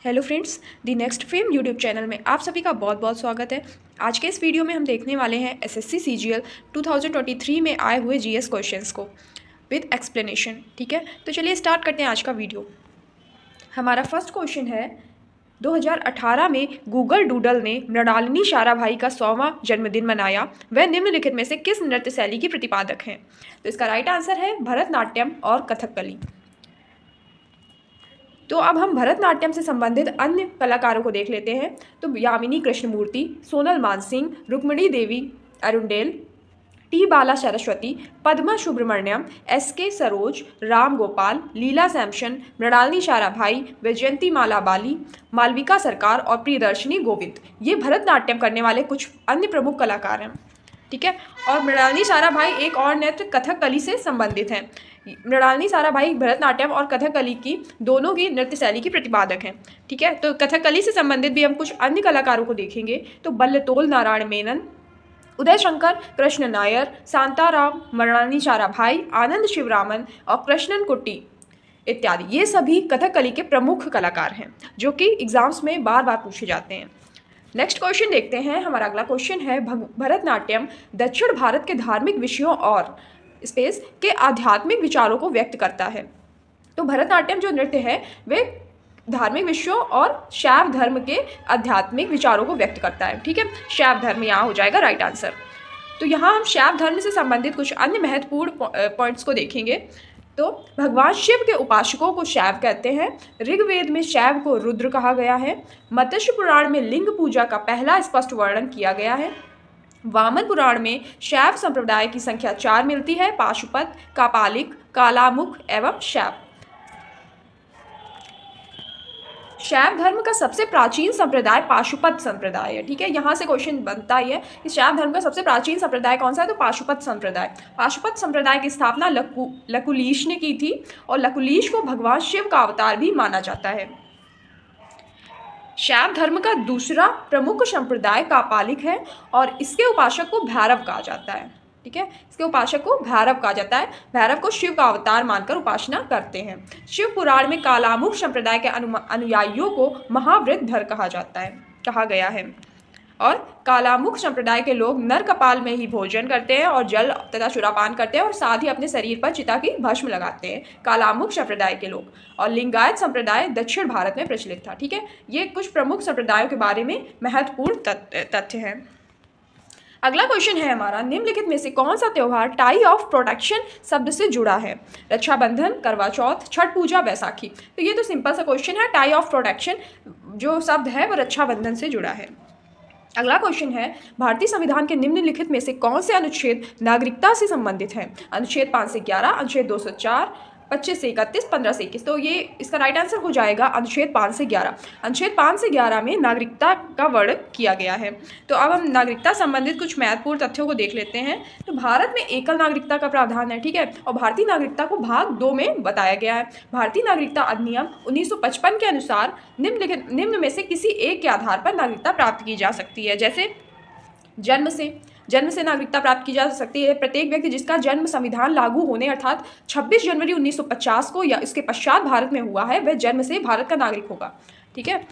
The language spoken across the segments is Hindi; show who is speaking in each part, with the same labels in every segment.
Speaker 1: हेलो फ्रेंड्स, दी नेक्स्ट फेम यूट्यूब चैनल में आप सभी का बहुत बहुत स्वागत है। आज के इस वीडियो में हम देखने वाले हैं एसएससी सीजीएल 2023 में आए हुए जीएस क्वेश्चंस को विद एक्सप्लेनेशन। ठीक है, तो चलिए स्टार्ट करते हैं आज का वीडियो। हमारा फर्स्ट क्वेश्चन है, 2018 में गूगल डूडल ने मृणालिनी साराभाई का 100वां जन्मदिन मनाया। वह निम्नलिखित में से किस नृत्य शैली की प्रतिपादक हैं? तो इसका राइट आंसर है भरतनाट्यम और कथकली। तो अब हम भरतनाट्यम से संबंधित अन्य कलाकारों को देख लेते हैं। तो यामिनी कृष्णमूर्ति, सोनल मानसिंह, रुक्मिणी देवी अरुंडेल, टी बाला सरस्वती, पद्मा सुब्रमण्यम, एस.के. सरोज, राम गोपाल, लीला सैमसन, मृणालिनी साराभाई, वैजयंती माला बाली, मालविका सरकार और प्रियदर्शिनी गोविंद, ये भरतनाट्यम करने वाले कुछ अन्य प्रमुख कलाकार हैं। ठीक है, और मृणालिनी साराभाई एक और नृत्य कथकली से संबंधित हैं। मृणालिनी साराभाई भरतनाट्यम और कथकली की दोनों की नृत्य शैली की प्रतिपादक हैं। ठीक है, तो कथकली से संबंधित भी हम कुछ अन्य कलाकारों को देखेंगे। तो बल्लतोल नारायण मेनन, उदय शंकर, कृष्ण नायर, शांताराम, मृणालिनी साराभाई, आनंद शिवरामन और कृष्णन कुट्टी इत्यादि, ये सभी कथकली के प्रमुख कलाकार हैं जो कि एग्जाम्स में बार बार पूछे जाते हैं। नेक्स्ट क्वेश्चन देखते हैं। हमारा अगला क्वेश्चन है, भरतनाट्यम दक्षिण भारत के धार्मिक विषयों और स्पेस के आध्यात्मिक विचारों को व्यक्त करता है। तो भरतनाट्यम जो नृत्य है वे धार्मिक विषयों और शैव धर्म के आध्यात्मिक विचारों को व्यक्त करता है। ठीक है, शैव धर्म यहाँ हो जाएगा राइट आंसर। तो यहाँ हम शैव धर्म से संबंधित कुछ अन्य महत्वपूर्ण पॉइंट्स को देखेंगे। तो भगवान शिव के उपासकों को शैव कहते हैं। ऋग्वेद में शैव को रुद्र कहा गया है। मत्स्य पुराण में लिंग पूजा का पहला स्पष्ट वर्णन किया गया है। वामन पुराण में शैव संप्रदाय की संख्या 4 मिलती है: पाशुपत, कापालिक, कालामुख एवं शैव। शैव धर्म का सबसे प्राचीन संप्रदाय पाशुपत संप्रदाय है। ठीक है, यहाँ से क्वेश्चन बनता ही है कि शैव धर्म का सबसे प्राचीन संप्रदाय कौन सा है? तो पाशुपत संप्रदाय। पाशुपत संप्रदाय की स्थापना लकुलीश ने की थी और लकुलीश को भगवान शिव का अवतार भी माना जाता है। शैव धर्म का दूसरा प्रमुख संप्रदाय कापालिक है और इसके उपासक को भैरव कहा जाता है। ठीक है, इसके उपासक को भैरव कहा जाता है। भैरव को शिव का अवतार मानकर उपासना करते हैं। शिव पुराण में कालामुख संप्रदाय के अनुयायियों को महावृद्धर कहा गया है और कालामुख संप्रदाय के लोग नर कपाल में ही भोजन करते हैं और जल तथा सुरापान करते हैं और साथ ही अपने शरीर पर चिता की भस्म लगाते हैं, कालामुख संप्रदाय के लोग। और लिंगायत संप्रदाय दक्षिण भारत में प्रचलित था। ठीक है, ये कुछ प्रमुख संप्रदायों के बारे में महत्वपूर्ण तथ्य हैं। अगला क्वेश्चन है हमारा, निम्नलिखित में से कौन सा त्यौहार टाई ऑफ प्रोटेक्शन शब्द से जुड़ा है? रक्षाबंधन, करवा चौथ, छठ पूजा, बैसाखी। तो ये तो सिंपल सा क्वेश्चन है। टाई ऑफ प्रोटेक्शन जो शब्द है वो रक्षाबंधन से जुड़ा है। अगला क्वेश्चन है, भारतीय संविधान के निम्नलिखित में से कौन से अनुच्छेद नागरिकता से संबंधित हैं? अनुच्छेद 5 से 11, अनुच्छेद 204, 25 से 31, 15 से 21। तो ये इसका राइट आंसर हो जाएगा अनुच्छेद 5 से 11। अनुच्छेद 5 से 11 में नागरिकता का वर्णन किया गया है। तो अब हम नागरिकता संबंधित कुछ महत्वपूर्ण तथ्यों को देख लेते हैं। तो भारत में एकल नागरिकता का प्रावधान है। ठीक है, और भारतीय नागरिकता को भाग 2 में बताया गया है। भारतीय नागरिकता अधिनियम 1955 के अनुसार निम्न में से किसी एक के आधार पर नागरिकता प्राप्त की जा सकती है। जैसे जन्म से नागरिकता प्राप्त की जा सकती है। प्रत्येक व्यक्ति जिसका जन्म संविधान लागू होने अर्थात 26 जनवरी 1950 को या इसके पश्चात भारत में हुआ है, वह जन्म से भारत का नागरिक होगा। ठीक है,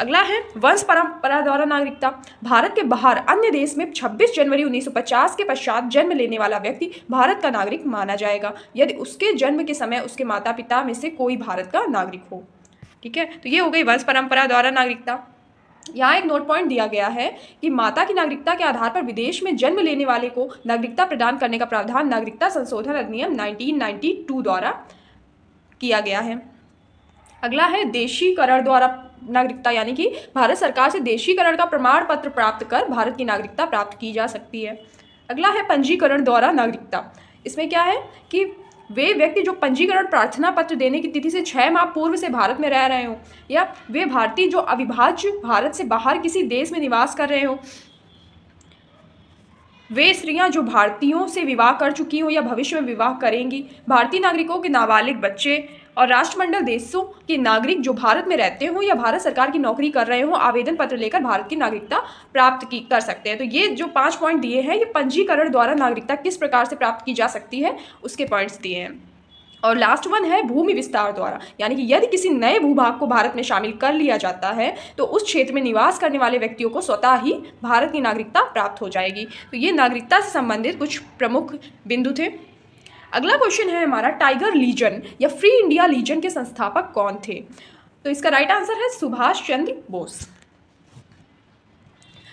Speaker 1: अगला है वंश परंपरा द्वारा नागरिकता। भारत के बाहर अन्य देश में 26 जनवरी 1950 के पश्चात जन्म लेने वाला व्यक्ति भारत का नागरिक माना जाएगा यदि उसके जन्म के समय उसके माता पिता में से कोई भारत का नागरिक हो। ठीक है, तो ये हो गई वंश परंपरा द्वारा नागरिकता। यहाँ एक नोट पॉइंट दिया गया है कि माता की नागरिकता के आधार पर विदेश में जन्म लेने वाले को नागरिकता प्रदान करने का प्रावधान नागरिकता संशोधन अधिनियम 1992 द्वारा किया गया है। अगला है देशीकरण द्वारा नागरिकता, यानी कि भारत सरकार से देशीकरण का प्रमाण पत्र प्राप्त कर भारत की नागरिकता प्राप्त की जा सकती है। अगला है पंजीकरण द्वारा नागरिकता। इसमें क्या है कि वे व्यक्ति जो पंजीकरण प्रार्थना पत्र देने की तिथि से 6 माह पूर्व से भारत में रह रहे हों या वे भारतीय जो अविभाज्य भारत से बाहर किसी देश में निवास कर रहे हों, वे स्त्रियां जो भारतीयों से विवाह कर चुकी हों या भविष्य में विवाह करेंगी, भारतीय नागरिकों के नाबालिग बच्चे और राष्ट्रमंडल देशों के नागरिक जो भारत में रहते हों या भारत सरकार की नौकरी कर रहे हों, आवेदन पत्र लेकर भारत की नागरिकता प्राप्त कर सकते हैं। तो ये जो 5 पॉइंट दिए हैं, ये पंजीकरण द्वारा नागरिकता किस प्रकार से प्राप्त की जा सकती है उसके पॉइंट्स दिए हैं। और लास्ट वन है भूमि विस्तार द्वारा, यानी कि यदि किसी नए भूभाग को भारत में शामिल कर लिया जाता है तो उस क्षेत्र में निवास करने वाले व्यक्तियों को स्वतः ही भारत की नागरिकता प्राप्त हो जाएगी। तो ये नागरिकता से संबंधित कुछ प्रमुख बिंदु थे। अगला क्वेश्चन है हमारा, टाइगर लीजन या फ्री इंडिया लीजन के संस्थापक कौन थे? तो इसका राइट आंसर है सुभाष चंद्र बोस।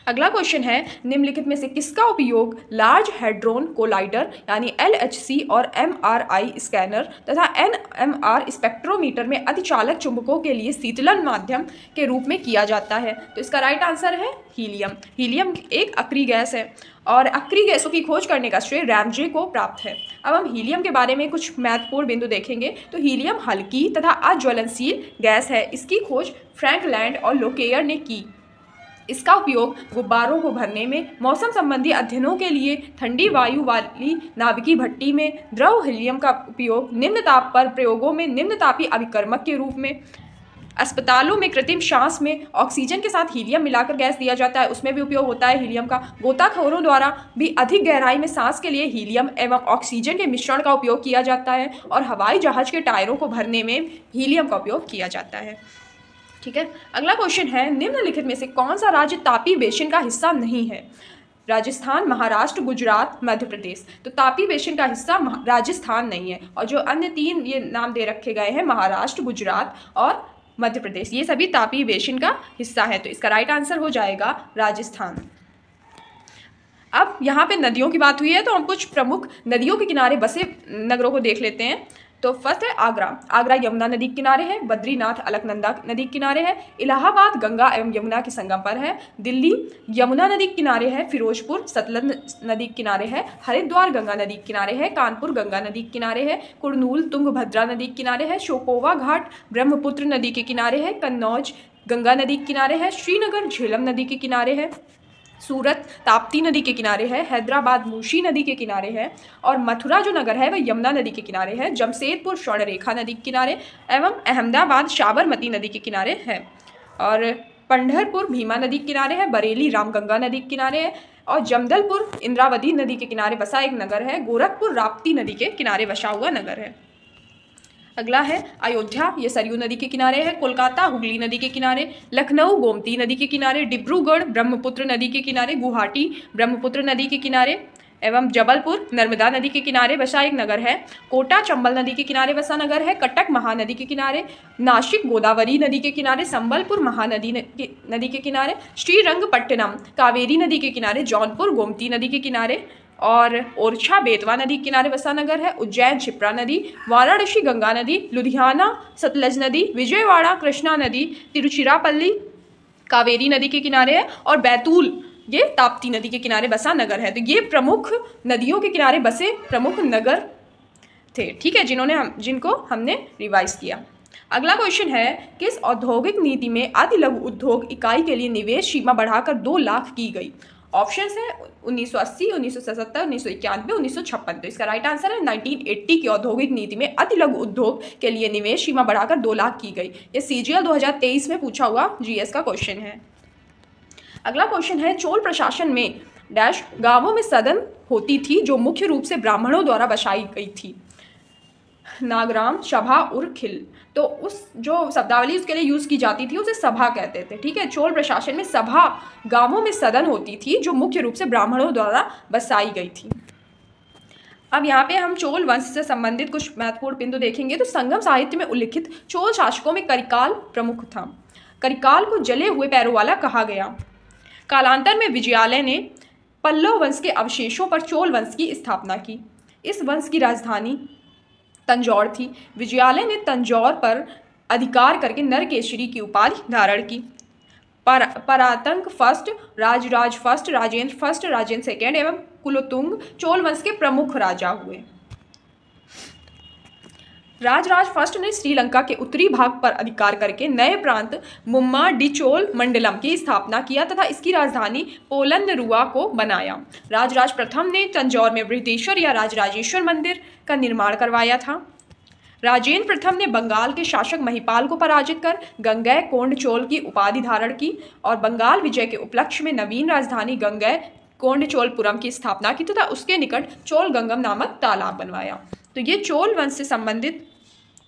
Speaker 1: अगला क्वेश्चन है, निम्नलिखित में से किसका उपयोग लार्ज हैड्रोन कोलाइडर यानी LHC और MRI स्कैनर तथा NMR स्पेक्ट्रोमीटर में अतिचालक चुंबकों के लिए शीतलन माध्यम के रूप में किया जाता है? तो इसका राइट आंसर है हीलियम। हीलियम एक अक्रिय गैस है और अक्रिय गैसों की खोज करने का श्रेय रैमजे को प्राप्त है। अब हम हीलियम के बारे में कुछ महत्वपूर्ण बिंदु देखेंगे। तो हीलियम हल्की तथा अज्वलनशील गैस है। इसकी खोज फ्रैंक लैंड और लोकेयर ने की। इसका उपयोग गुब्बारों को भरने में, मौसम संबंधी अध्ययनों के लिए, ठंडी वायु वाली नाभिकीय भट्टी में द्रव हीलियम का उपयोग निम्न ताप पर प्रयोगों में निम्न तापीय अभिकर्मक के रूप में, अस्पतालों में कृत्रिम सांस में ऑक्सीजन के साथ हीलियम मिलाकर गैस दिया जाता है, उसमें भी उपयोग होता है हीलियम का। गोताखोरों द्वारा भी अधिक गहराई में सांस के लिए हीलियम एवं ऑक्सीजन के मिश्रण का उपयोग किया जाता है और हवाई जहाज के टायरों को भरने में हीलियम का उपयोग किया जाता है। ठीक है, अगला क्वेश्चन है, निम्नलिखित में से कौन सा राज्य तापी बेसिन का हिस्सा नहीं है? राजस्थान, महाराष्ट्र, गुजरात, मध्य प्रदेश। तो तापी बेसिन का हिस्सा राजस्थान नहीं है और जो अन्य तीन ये नाम दे रखे गए हैं, महाराष्ट्र, गुजरात और मध्य प्रदेश, ये सभी तापी बेसिन का हिस्सा है। तो इसका राइट आंसर हो जाएगा राजस्थान। अब यहाँ पे नदियों की बात हुई है तो हम कुछ प्रमुख नदियों के किनारे बसे नगरों को देख लेते हैं। तो फर्स्ट है आगरा। आगरा यमुना नदी के किनारे है। बद्रीनाथ अलकनंदा नदी के किनारे है। इलाहाबाद गंगा एवं यमुना के संगम पर है। दिल्ली यमुना नदी के किनारे है। फिरोजपुर सतलज नदी के किनारे है। हरिद्वार गंगा नदी के किनारे है। कानपुर गंगा नदी के किनारे है। कुरनूल तुंगभद्रा नदी के किनारे है। शोकोवा घाट ब्रह्मपुत्र नदी के किनारे है। कन्नौज गंगा नदी के किनारे है। श्रीनगर झेलम नदी के किनारे है। सूरत ताप्ती नदी के किनारे है। हैदराबाद मूसी नदी के किनारे है और मथुरा जो नगर है वह यमुना नदी के किनारे है। जमशेदपुर स्वर्णरेखा नदी के किनारे एवं अहमदाबाद साबरमती नदी के किनारे है और पंढरपुर भीमा नदी के किनारे है। बरेली रामगंगा नदी के किनारे है और जमदलपुर इंद्रावती नदी के किनारे बसा एक नगर है। गोरखपुर राप्ती नदी के किनारे बसा हुआ नगर है। अगला है अयोध्या, ये सरयू नदी के किनारे है। कोलकाता हुगली नदी के किनारे। लखनऊ गोमती नदी के किनारे। डिब्रूगढ़ ब्रह्मपुत्र नदी के किनारे। गुवाहाटी ब्रह्मपुत्र नदी के किनारे एवं जबलपुर नर्मदा नदी के किनारे बसा एक नगर है। कोटा चंबल नदी के किनारे बसा नगर है। कटक महानदी के किनारे। नासिक गोदावरी नदी के किनारे। संबलपुर महानदी नदी के किनारे। श्रीरंगपट्टनम कावेरी नदी के किनारे। जौनपुर गोमती नदी के किनारे और ओरछा बेतवा नदी के किनारे बसा नगर है। उज्जैन क्षिप्रा नदी। वाराणसी गंगा नदी। लुधियाना सतलज नदी। विजयवाड़ा कृष्णा नदी। तिरुचिरापल्ली कावेरी नदी के किनारे है और बैतूल ये ताप्ती नदी के किनारे बसा नगर है। तो ये प्रमुख नदियों के किनारे बसे प्रमुख नगर थे। ठीक है, जिनको हमने रिवाइज किया। अगला क्वेश्चन है, किस औद्योगिक नीति में अति लघु उद्योग इकाई के लिए निवेश सीमा बढ़ाकर 2 लाख की गई? ऑप्शंस है 1980, 1977, 1991, 1956। तो इसका राइट आंसर है 1980 की औद्योगिक नीति में अति लघु उद्योग के लिए निवेश सीमा बढ़ाकर 2 लाख की गई। ये CGL 2023 में पूछा हुआ GS का क्वेश्चन है। अगला क्वेश्चन है, चोल प्रशासन में डैश गांवों में सदन होती थी जो मुख्य रूप से ब्राह्मणों द्वारा बसाई गई थी? नागराम, सभा, उर्खिल। तो उस जो शब्दावली उसके लिए यूज़ की जाती थी उसे सभा कहते थे। ठीक है, चोल प्रशासन में सभा गांवों में सदन होती थी जो मुख्य रूप से ब्राह्मणों द्वारा बसाई गई थी। अब यहाँ पे हम चोल वंश से संबंधित कुछ महत्वपूर्ण बिंदु देखेंगे। तो संगम साहित्य में उल्लिखित चोल शासकों में करिकाल प्रमुख था। करिकाल को जले हुए पैरों वाला कहा गया। कालांतर में विजयालय ने पल्लव वंश के अवशेषों पर चोल वंश की स्थापना की। इस वंश की राजधानी तंजौर थी। विजयालय ने तंजौर पर अधिकार करके नरकेसरी की उपाधि धारण की। Parantaka first, Rajaraja first, Rajendra first, Rajendra second एवं कुलोतुंग चोल वंश के प्रमुख राजा हुए। राजराज फर्स्ट ने श्रीलंका के उत्तरी भाग पर अधिकार करके नए प्रांत मुम्मा डिचोल मंडलम की स्थापना किया तथा इसकी राजधानी पोलंदरुआ को बनाया। राजराज प्रथम ने तंजौर में बृहदेश्वर या राजराजेश्वर मंदिर का निर्माण करवाया था। राजेंद्र प्रथम ने बंगाल के शासक महिपाल को पराजित कर गंगै कोंड चोल की उपाधि धारण की और बंगाल विजय के उपलक्ष्य में नवीन राजधानी गंगै कोंड चोलपुरम की स्थापना की तथा उसके निकट चोल गंगम नामक तालाब बनवाया। तो ये चोल वंश से संबंधित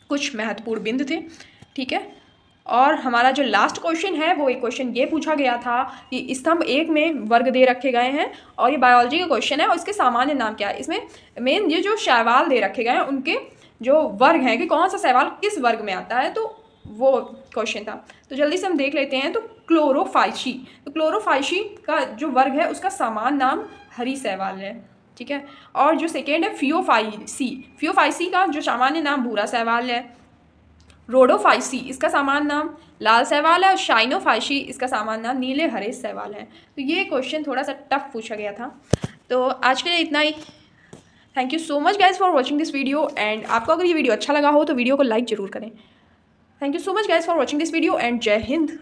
Speaker 1: कुछ महत्वपूर्ण बिंदु थे। ठीक है, और हमारा जो लास्ट क्वेश्चन है वो एक क्वेश्चन ये पूछा गया था कि स्तंभ 1 में वर्ग दे रखे गए हैं और ये बायोलॉजी का क्वेश्चन है और इसके सामान्य नाम क्या है। इसमें मेन ये जो शैवाल दे रखे गए हैं उनके जो वर्ग हैं कि कौन सा शैवाल किस वर्ग में आता है, तो वो क्वेश्चन था। तो जल्दी से हम देख लेते हैं। तो क्लोरोफाइशी, तो क्लोरोफाइशी का जो वर्ग है उसका सामान्य नाम हरी शैवाल है। ठीक है, और जो सेकेंड है फियोफाइसी, फियोफाइसी का जो सामान्य नाम भूरा शैवाल है। रोडोफाइसी, इसका सामान्य नाम लाल शैवाल है। और शाइनोफाइसी, इसका सामान्य नाम नीले हरे शैवाल है। तो ये क्वेश्चन थोड़ा सा टफ पूछा गया था। तो आज के लिए इतना ही। Thank you so much guys for watching this video, and आपको अगर ये वीडियो अच्छा लगा हो तो वीडियो को लाइक जरूर करें। Thank you so much guys for watching this video, and जय हिंद।